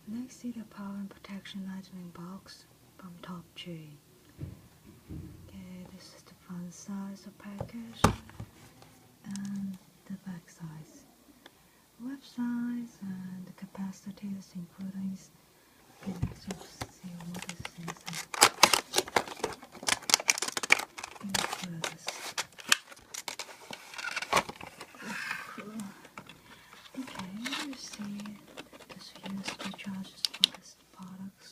Next, see the power and protection lightning box from Top G. Okay, this is the front size of package and the back size. Web size and the capacities including. Okay, let's just see what this is. Includes. Okay, you see this USB charges for these products.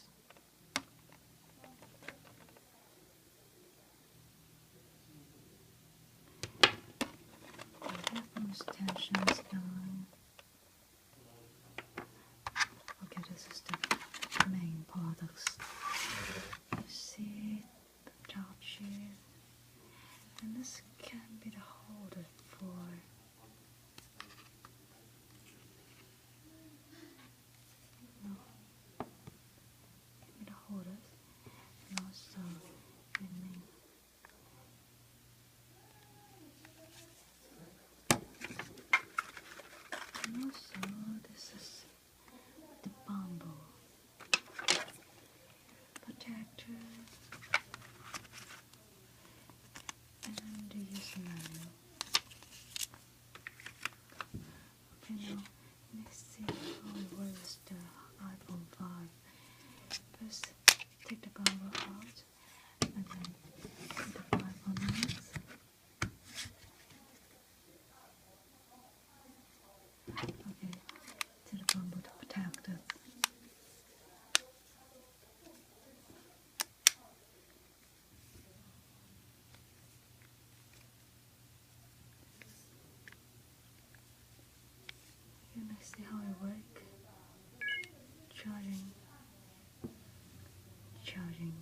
The headphones tension is down. Okay, this is the main products. You see the top sheet, and this can be the holder for the holders, and also the main. And also this is the bamboo protector and the user manual. Okay, now let's see how it works the iPhone 5. First, take the bamboo out and then put the 5 on it. Okay, to the bamboo to protect it. And let's see how it works. Charging.